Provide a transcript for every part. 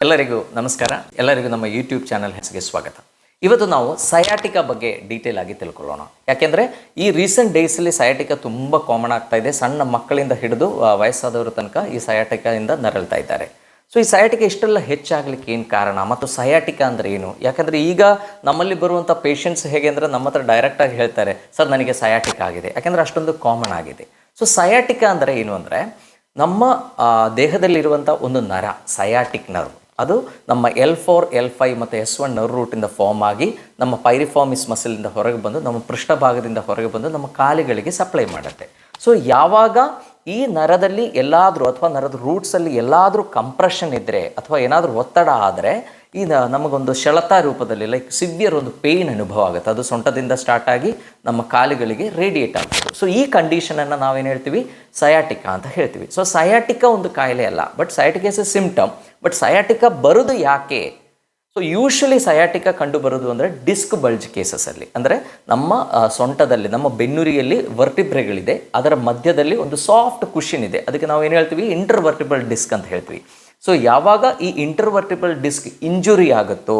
ಎಲ್ಲರಿಗೂ ನಮಸ್ಕಾರ. ಎಲ್ಲರಿಗೂ ನಮ್ಮ ಯೂಟ್ಯೂಬ್ ಚಾನಲ್ ಹೆಸರಿಗೆ ಸ್ವಾಗತ. ಇವತ್ತು ನಾವು ಸಯಾಟಿಕಾ ಬಗ್ಗೆ ಡೀಟೇಲ್ ಆಗಿ ತಿಳ್ಕೊಳ್ಳೋಣ. ಯಾಕೆಂದರೆ ಈ ರೀಸೆಂಟ್ ಡೇಸಲ್ಲಿ ಸಯಾಟಿಕಾ ತುಂಬ ಕಾಮನ್ ಆಗ್ತಾ ಇದೆ. ಸಣ್ಣ ಮಕ್ಕಳಿಂದ ಹಿಡಿದು ವಯಸ್ಸಾದವರ ತನಕ ಈ ಸಯಾಟಿಕಾದಿಂದ ನರಳ್ತಾ ಇದ್ದಾರೆ. ಸೊ ಈ ಸಯಾಟಿಕಾ ಇಷ್ಟೆಲ್ಲ ಹೆಚ್ಚಾಗಲಿಕ್ಕೆ ಏನು ಕಾರಣ ಮತ್ತು ಸಯಾಟಿಕಾ ಅಂದರೆ ಏನು? ಯಾಕಂದರೆ ಈಗ ನಮ್ಮಲ್ಲಿ ಬರುವಂಥ ಪೇಷಂಟ್ಸ್ ಹೇಗೆ ಅಂದರೆ ನಮ್ಮ ಹತ್ರ ಡೈರೆಕ್ಟಾಗಿ ಹೇಳ್ತಾರೆ, ಸರ್ ನನಗೆ ಸಯಾಟಿಕಾ ಆಗಿದೆ. ಯಾಕೆಂದರೆ ಅಷ್ಟೊಂದು ಕಾಮನ್ ಆಗಿದೆ. ಸೊ ಸಯಾಟಿಕಾ ಅಂದರೆ ಏನು ಅಂದರೆ ನಮ್ಮ ದೇಹದಲ್ಲಿರುವಂಥ ಒಂದು ನರ, ಸಯಾಟಿಕ್ ನರ್ವ್, ಅದು ನಮ್ಮ L4, L5 ಮತ್ತು S1 ನರ್ವ್ ರೂಟಿಂದ ಫಾರ್ಮ್ ಆಗಿ ನಮ್ಮ ಪೈರಿಫಾರ್ಮಿಸ್ ಮಸಲಿಂದ ಹೊರಗೆ ಬಂದು ನಮ್ಮ ಪೃಷ್ಠಭಾಗದಿಂದ ಹೊರಗೆ ಬಂದು ನಮ್ಮ ಕಾಲುಗಳಿಗೆ ಸಪ್ಲೈ ಮಾಡುತ್ತೆ. ಸೊ ಯಾವಾಗ ಈ ನರದಲ್ಲಿ ಎಲ್ಲಾದರೂ ಅಥವಾ ನರದ ರೂಟ್ಸಲ್ಲಿ ಎಲ್ಲಾದರೂ ಕಂಪ್ರೆಷನ್ ಇದ್ದರೆ ಅಥವಾ ಏನಾದರೂ ಒತ್ತಡ ಆದರೆ ಈ ನಮಗೊಂದು ಸೆಳೆತ ರೂಪದಲ್ಲಿ ಲೈಕ್ ಸಿವಿಯರ್ ಒಂದು ಪೇಯ್ನ್ ಅನುಭವ ಆಗುತ್ತೆ. ಅದು ಸೊಂಟದಿಂದ ಸ್ಟಾರ್ಟ್ ಆಗಿ ನಮ್ಮ ಕಾಲುಗಳಿಗೆ ರೇಡಿಯೇಟ್ ಆಗ್ತದೆ. ಸೊ ಈ ಕಂಡೀಷನನ್ನು ನಾವೇನು ಹೇಳ್ತೀವಿ, ಸಯಾಟಿಕಾ ಅಂತ ಹೇಳ್ತೀವಿ. ಸೊ ಸಯಾಟಿಕಾ ಒಂದು ಕಾಯಿಲೆ ಅಲ್ಲ, but sciatica is A symptom. But sciatica ಬರೋದು ಯಾಕೆ? ಸೊ ಯೂಶ್ವಲಿ ಸಯಾಟಿಕಾ ಕಂಡು ಬರೋದು ಅಂದರೆ ಡಿಸ್ಕ್ ಬಲ್ಜ್ ಕೇಸಸಲ್ಲಿ, ಅಂದರೆ ನಮ್ಮ ಸೊಂಟದಲ್ಲಿ ನಮ್ಮ ಬೆನ್ನುರಿಯಲ್ಲಿ ವರ್ಟಿಬ್ರೆಗಳಿದೆ, ಅದರ ಮಧ್ಯದಲ್ಲಿ ಒಂದು ಸಾಫ್ಟ್ ಕುಷನ್ ಇದೆ. ಅದಕ್ಕೆ ನಾವು ಏನು ಹೇಳ್ತೀವಿ, ಇಂಟರ್ವರ್ಟಿಬಲ್ ಡಿಸ್ಕ್ ಅಂತ ಹೇಳ್ತೀವಿ. ಸೊ ಯಾವಾಗ ಈ ಇಂಟರ್ವರ್ಟಿಬಲ್ ಡಿಸ್ಕ್ ಇಂಜುರಿ ಆಗುತ್ತೋ,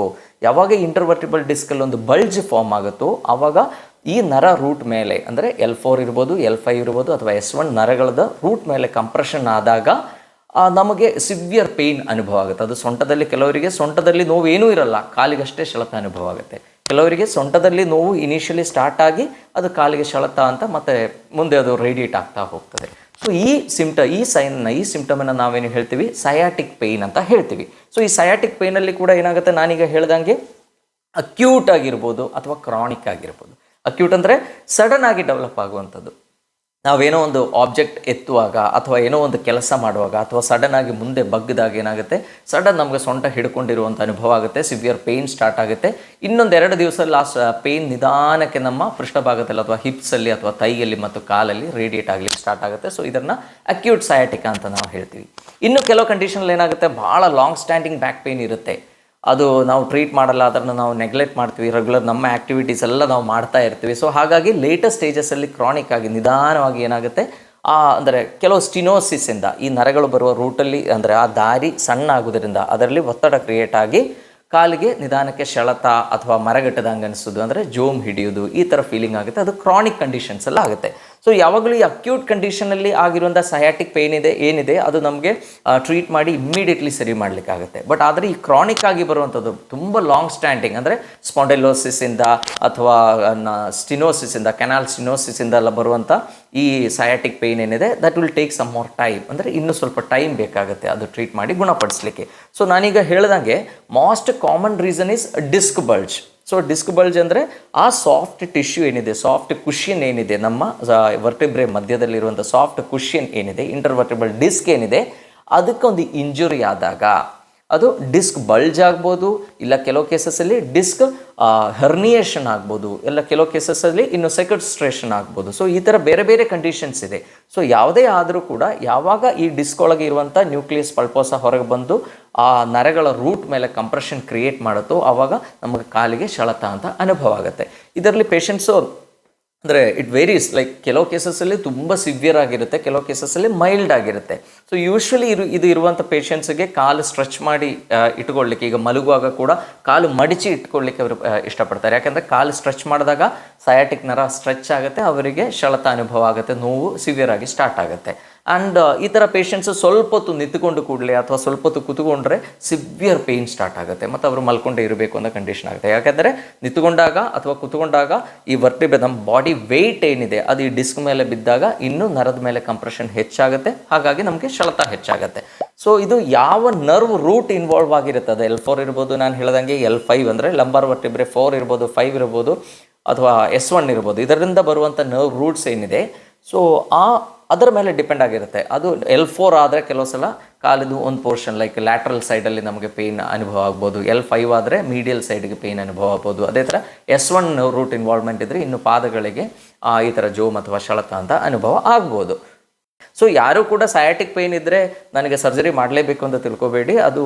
ಯಾವಾಗ ಇಂಟರ್ವರ್ಟಿಬಲ್ ಡಿಸ್ಕಲ್ಲಿ ಒಂದು ಬಲ್ಜ್ ಫಾರ್ಮ್ ಆಗುತ್ತೋ, ಆವಾಗ ಈ ನರ ರೂಟ್ ಮೇಲೆ ಅಂದರೆ L4 ಇರ್ಬೋದು, L5 ಇರ್ಬೋದು ಅಥವಾ S1 ನರಗಳದ ರೂಟ್ ಮೇಲೆ ಕಂಪ್ರೆಷನ್ ಆದಾಗ ನಮಗೆ ಸಿವಿಯರ್ ಪೇಯ್ನ್ ಅನುಭವ ಆಗುತ್ತೆ. ಅದು ಸೊಂಟದಲ್ಲಿ, ಕೆಲವರಿಗೆ ಸೊಂಟದಲ್ಲಿ ನೋವು ಏನೂ ಇರಲ್ಲ, ಕಾಲಿಗಷ್ಟೇ ಸೆಳೆತ ಅನುಭವ ಆಗುತ್ತೆ. ಕೆಲವರಿಗೆ ಸೊಂಟದಲ್ಲಿ ನೋವು ಇನಿಷಿಯಲಿ ಸ್ಟಾರ್ಟ್ ಆಗಿ ಅದು ಕಾಲಿಗೆ ಸೆಳೆತ ಅಂತ ಮತ್ತೆ ಮುಂದೆ ಅದು ರೇಡಿಯೇಟ್ ಆಗ್ತಾ ಹೋಗ್ತದೆ. ಸೊ ಈ ಸಿಂಪ್ಟಮನ್ನು ನಾವೇನು ಹೇಳ್ತೀವಿ, ಸಯಾಟಿಕ್ ಪೇಯ್ನ್ ಅಂತ ಹೇಳ್ತೀವಿ. ಸೊ ಈ ಸಯಾಟಿಕ್ ಪೇಯ್ನಲ್ಲಿ ಕೂಡ ಏನಾಗುತ್ತೆ, ನಾನೀಗ ಹೇಳ್ದಂಗೆ ಅಕ್ಯೂಟ್ ಆಗಿರ್ಬೋದು ಅಥವಾ ಕ್ರಾನಿಕ್ ಆಗಿರ್ಬೋದು. ಅಕ್ಯೂಟ್ ಅಂದರೆ ಸಡನ್ ಆಗಿ ಡೆವಲಪ್ ಆಗುವಂಥದ್ದು. ನಾವೇನೋ ಒಂದು ಆಬ್ಜೆಕ್ಟ್ ಎತ್ತುವಾಗ ಅಥವಾ ಏನೋ ಒಂದು ಕೆಲಸ ಮಾಡುವಾಗ ಅಥವಾ ಸಡನ್ ಆಗಿ ಮುಂದೆ ಬಗ್ಗದಾಗ ಏನಾಗುತ್ತೆ, ಸಡನ್ ನಮಗೆ ಸೊಂಟ ಹಿಡ್ಕೊಂಡಿರುವಂಥ ಅನುಭವ ಆಗುತ್ತೆ, ಸಿವಿಯರ್ ಪೇಯ್ನ್ ಸ್ಟಾರ್ಟ್ ಆಗುತ್ತೆ. ಇನ್ನೊಂದು 2 ದಿವಸದಲ್ಲಿ ಆ ಪೇಯ್ನ್ ನಿಧಾನಕ್ಕೆ ನಮ್ಮ ಪೃಷ್ಠಭಾಗದಲ್ಲಿ ಅಥವಾ ಹಿಪ್ಸಲ್ಲಿ ಅಥವಾ ತೈಯಲ್ಲಿ ಮತ್ತು ಕಾಲಲ್ಲಿ ರೇಡಿಯೇಟ್ ಆಗಲಿಕ್ಕೆ ಸ್ಟಾರ್ಟ್ ಆಗುತ್ತೆ. ಸೊ ಇದನ್ನು ಅಕ್ಯೂಟ್ ಸಯಾಟಿಕಾ ಅಂತ ನಾವು ಹೇಳ್ತೀವಿ. ಇನ್ನು ಕೆಲವು ಕಂಡೀಷನಲ್ಲಿ ಏನಾಗುತ್ತೆ, ಭಾಳ ಲಾಂಗ್ ಸ್ಟ್ಯಾಂಡಿಂಗ್ ಬ್ಯಾಕ್ ಪೇಯ್ನ್ ಇರುತ್ತೆ. ಅದು ನಾವು ಟ್ರೀಟ್ ಮಾಡಲ್ಲ, ಅದನ್ನು ನಾವು ನೆಗ್ಲೆಕ್ಟ್ ಮಾಡ್ತೀವಿ. ರೆಗ್ಯುಲರ್ ನಮ್ಮ ಆ್ಯಕ್ಟಿವಿಟೀಸ್ ಎಲ್ಲ ನಾವು ಮಾಡ್ತಾ ಇರ್ತೀವಿ. ಸೊ ಹಾಗಾಗಿ ಲೇಟೆಸ್ಟ್ ಸ್ಟೇಜಸಲ್ಲಿ ಕ್ರಾನಿಕ್ ಆಗಿ ನಿಧಾನವಾಗಿ ಏನಾಗುತ್ತೆ, ಅಂದರೆ ಕೆಲವು ಸ್ಟಿನೋಸಿಸಿಂದ ಈ ನರಗಳು ಬರುವ ರೂಟಲ್ಲಿ ಅಂದರೆ ಆ ದಾರಿ ಸಣ್ಣ ಆಗೋದ್ರಿಂದ ಅದರಲ್ಲಿ ಒತ್ತಡ ಕ್ರಿಯೇಟ್ ಆಗಿ ಕಾಲಿಗೆ ನಿಧಾನಕ್ಕೆ ಸೆಳೆತ ಅಥವಾ ಮರಗಟ್ಟದಂಗೆ ಅನಿಸೋದು, ಅಂದರೆ ಜೋಮ್ ಹಿಡಿಯೋದು, ಈ ಥರ ಫೀಲಿಂಗ್ ಆಗುತ್ತೆ. ಅದು ಕ್ರಾನಿಕ್ ಕಂಡೀಷನ್ಸ್ ಎಲ್ಲ ಆಗುತ್ತೆ. ಸೊ ಯಾವಾಗಲೂ ಈ ಅಕ್ಯೂಟ್ ಕಂಡೀಷನಲ್ಲಿ ಆಗಿರುವಂಥ ಸಯಾಟಿಕ್ ಪೇಯ್ನ್ ಏನಿದೆ ಅದು ನಮಗೆ ಟ್ರೀಟ್ ಮಾಡಿ ಇಮ್ಮಿಡಿಯೇಟ್ಲಿ ಸರಿ ಮಾಡಲಿಕ್ಕಾಗುತ್ತೆ. ಬಟ್ ಆದರೆ ಈ ಕ್ರಾನಿಕ್ ಆಗಿ ಬರುವಂಥದ್ದು ತುಂಬ ಲಾಂಗ್ ಸ್ಟ್ಯಾಂಡಿಂಗ್, ಅಂದರೆ ಸ್ಪಾಂಡೆಲೋಸಿಸಿಂದ ಅಥವಾ ಸ್ಟಿನೋಸಿಸಿಂದ, ಕೆನಾಲ್ ಸ್ಟಿನೋಸಿಸಿಂದ ಎಲ್ಲ ಬರುವಂಥ ಈ ಸಯಾಟಿಕ್ ಪೇಯ್ನ್ ಏನಿದೆ, that will take some more time, ಅಂದರೆ ಇನ್ನೂ ಸ್ವಲ್ಪ ಟೈಮ್ ಬೇಕಾಗುತ್ತೆ ಅದು ಟ್ರೀಟ್ ಮಾಡಿ ಗುಣಪಡಿಸಲಿಕ್ಕೆ. ಸೊ ನಾನೀಗ ಹೇಳ್ದಂಗೆ most common reason is disc bulge. So disc bulge ಅಂದರೆ ಆ ಸಾಫ್ಟ್ ಟಿಶ್ಯೂ ಏನಿದೆ, ಸಾಫ್ಟ್ ಕುಷನ್ ಏನಿದೆ, ನಮ್ಮ ವರ್ಟಿಬ್ರೆ ಮಧ್ಯದಲ್ಲಿರುವಂಥ ಸಾಫ್ಟ್ ಕುಷನ್ ಏನಿದೆ, ಇಂಟರ್ವರ್ಟಿಬಲ್ ಡಿಸ್ಕ್ ಏನಿದೆ, ಅದಕ್ಕೊಂದು ಇಂಜುರಿ ಆದಾಗ ಅದು ಡಿಸ್ಕ್ ಬಲ್ಜ್ ಆಗ್ಬೋದು, ಇಲ್ಲ ಕೆಲವು ಕೇಸಸ್ಸಲ್ಲಿ ಡಿಸ್ಕ್ ಹರ್ನಿಯೇಷನ್ ಆಗ್ಬೋದು, ಇಲ್ಲ ಕೆಲವು ಕೇಸಸ್ಸಲ್ಲಿ ಇನ್ನು ಸೆಕ್ವೆಸ್ಟ್ರೇಷನ್ ಆಗ್ಬೋದು. ಸೊ ಈ ಥರ ಬೇರೆ ಬೇರೆ ಕಂಡೀಷನ್ಸ್ ಇದೆ. ಸೊ ಯಾವುದೇ ಆದರೂ ಕೂಡ ಯಾವಾಗ ಈ ಡಿಸ್ಕ್ ಒಳಗೆ ಇರುವಂಥ ನ್ಯೂಕ್ಲಿಯಸ್ ಪಲ್ಪೋಸ ಹೊರಗೆ ಬಂದು ಆ ನರಗಳ ರೂಟ್ ಮೇಲೆ ಕಂಪ್ರೆಷನ್ ಕ್ರಿಯೇಟ್ ಮಾಡುತ್ತೋ ಆವಾಗ ನಮಗೆ ಕಾಲಿಗೆ ಸೆಳೆತ ಅಂತ ಅನುಭವ ಆಗುತ್ತೆ. ಇದರಲ್ಲಿ ಪೇಷಂಟ್ಸು ಅಂದರೆ ಇಟ್ ವೇರೀಸ್, ಲೈಕ್ ಕೆಲವು ಕೇಸಸ್ಸಲ್ಲಿ ತುಂಬ ಸಿವಿಯರ್ ಆಗಿರುತ್ತೆ, ಕೆಲವು ಕೇಸಸ್ಸಲ್ಲಿ ಮೈಲ್ಡ್ ಆಗಿರುತ್ತೆ. ಸೊ ಯೂಶ್ವಲಿ ಇದು ಇರುವಂಥ ಪೇಷಂಟ್ಸಿಗೆ ಕಾಲು ಸ್ಟ್ರೆಚ್ ಮಾಡಿ ಇಟ್ಕೊಳ್ಳಿಕ್ಕೆ, ಈಗ ಮಲಗುವಾಗ ಕೂಡ ಕಾಲು ಮಡಿಚಿ ಇಟ್ಕೊಳ್ಳಿಕ್ಕೆ ಅವರು ಇಷ್ಟಪಡ್ತಾರೆ. ಯಾಕೆಂದರೆ ಕಾಲು ಸ್ಟ್ರೆಚ್ ಮಾಡಿದಾಗ ಸಯಾಟಿಕ್ ನರ ಸ್ಟ್ರೆಚ್ ಆಗುತ್ತೆ, ಅವರಿಗೆ ಸೆಳೆತ ಅನುಭವ ಆಗುತ್ತೆ, ನೋವು ಸಿವಿಯರ್ ಆಗಿ ಸ್ಟಾರ್ಟ್ ಆಗುತ್ತೆ. ಆ್ಯಂಡ್ ಈ ಥರ ಪೇಷಂಟ್ಸು ಸ್ವಲ್ಪ ಹೊತ್ತು ನಿಂತುಕೊಂಡು ಕೂಡಲೇ ಅಥವಾ ಸ್ವಲ್ಪ ಹೊತ್ತು ಕೂತ್ಕೊಂಡ್ರೆ ಸಿವಿಯರ್ ಪೇಯ್ನ್ ಸ್ಟಾರ್ಟ್ ಆಗುತ್ತೆ ಮತ್ತು ಅವರು ಮಲ್ಕೊಂಡೇ ಇರಬೇಕು ಅನ್ನೋ ಕಂಡೀಷನ್ ಆಗುತ್ತೆ. ಯಾಕೆಂದರೆ ನಿಂತುಕೊಂಡಾಗ ಅಥವಾ ಕೂತ್ಕೊಂಡಾಗ ಈ ವರ್ಟಿಬ್ರೆ, ನಮ್ಮ ಬಾಡಿ ವೆಯ್ಟ್ ಏನಿದೆ ಅದು ಈ ಡಿಸ್ಕ್ ಮೇಲೆ ಬಿದ್ದಾಗ ಇನ್ನೂ ನರದ ಮೇಲೆ ಕಂಪ್ರೆಷನ್ ಹೆಚ್ಚಾಗುತ್ತೆ, ಹಾಗಾಗಿ ನಮಗೆ ಸೆಳೆತ ಹೆಚ್ಚಾಗುತ್ತೆ. ಸೊ ಇದು ಯಾವ ನರ್ವ್ ರೂಟ್ ಇನ್ವಾಲ್ವ್ ಆಗಿರುತ್ತೆ, ಅದು L4 ಇರ್ಬೋದು, ನಾನು ಹೇಳ್ದಂಗೆ L5 ಅಂದರೆ ಲಂಬಾರ್ ವರ್ಟಿಬ್ರೆ 4 ಇರ್ಬೋದು, 5 ಇರ್ಬೋದು ಅಥವಾ S1 ಇರ್ಬೋದು, ಇದರಿಂದ ಬರುವಂಥ ನರ್ವ್ ರೂಟ್ಸ್ ಏನಿದೆ, ಸೊ ಅದರ ಮೇಲೆ ಡಿಪೆಂಡ್ ಆಗಿರುತ್ತೆ. ಅದು L4 ಆದರೆ ಕೆಲವು ಸಲ ಕಾಲಿದು ಒಂದು ಪೋರ್ಷನ್ ಲೈಕ್ ಲ್ಯಾಟ್ರಲ್ ಸೈಡಲ್ಲಿ ನಮಗೆ ಪೇಯ್ನ್ ಅನುಭವ ಆಗ್ಬೋದು, L5 ಆದರೆ ಮೀಡಿಯಲ್ ಸೈಡ್ಗೆ ಪೇಯ್ನ್ ಅನುಭವ ಆಗ್ಬೋದು. ಅದೇ ಥರ S1 ರೂಟ್ ಇನ್ವಾಲ್ವ್ಮೆಂಟ್ ಇದ್ದರೆ ಇನ್ನು ಪಾದಗಳಿಗೆ ಈ ಥರ ಜೋಮ್ ಅಥವಾ ಸೆಳೆತ ಅಂತ ಅನುಭವ ಆಗ್ಬೋದು. ಸೊ ಯಾರೂ ಕೂಡ ಸಯಾಟಿಕ್ ಪೇಯ್ನ್ ಇದ್ದರೆ ನನಗೆ ಸರ್ಜರಿ ಮಾಡಲೇಬೇಕು ಅಂತ ತಿಳ್ಕೊಬೇಡಿ, ಅದು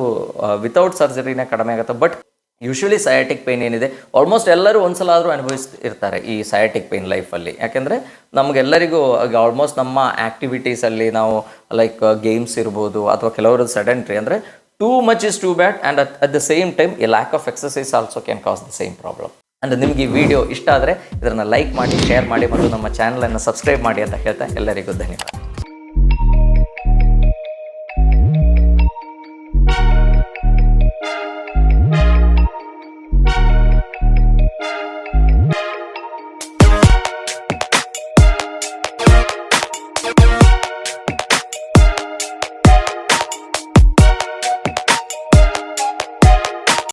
ವಿತೌಟ್ ಸರ್ಜರಿನೇ ಕಡಿಮೆ ಆಗುತ್ತೆ. ಬಟ್ ಯೂಶ್ವಲಿ ಸಯಾಟಿಕ್ ಪೇಯ್ನ್ ಏನಿದೆ ಆಲ್ಮೋಸ್ಟ್ ಎಲ್ಲರೂ ಒಂದು ಸಲ ಆದರೂ ಅನುಭವಿಸ್ತಿರ್ತಾರೆ ಈ ಸಯಾಟಿಕ್ ಪೇಯ್ನ್ ಲೈಫಲ್ಲಿ. ಯಾಕೆಂದರೆ ನಮಗೆಲ್ಲರಿಗೂ ಆಲ್ಮೋಸ್ಟ್ ನಮ್ಮ ಆ್ಯಕ್ಟಿವಿಟೀಸಲ್ಲಿ ನಾವು ಲೈಕ್ ಗೇಮ್ಸ್ ಇರ್ಬೋದು ಅಥವಾ ಕೆಲವರು ಸೆಡೆಂಟ್ರಿ ಅಂದರೆ too much is too bad and at the same time A lack of exercise also can cause the same problem. And ನಿಮಗೆ ಈ ವಿಡಿಯೋ ಇಷ್ಟ ಆದರೆ ಇದನ್ನು ಲೈಕ್ ಮಾಡಿ, ಶೇರ್ ಮಾಡಿ ಮತ್ತು ನಮ್ಮ ಚಾನಲನ್ನು ಸಬ್ಸ್ಕ್ರೈಬ್ ಮಾಡಿ ಅಂತ ಹೇಳ್ತಾ ಎಲ್ಲರಿಗೂ ಧನ್ಯವಾದ.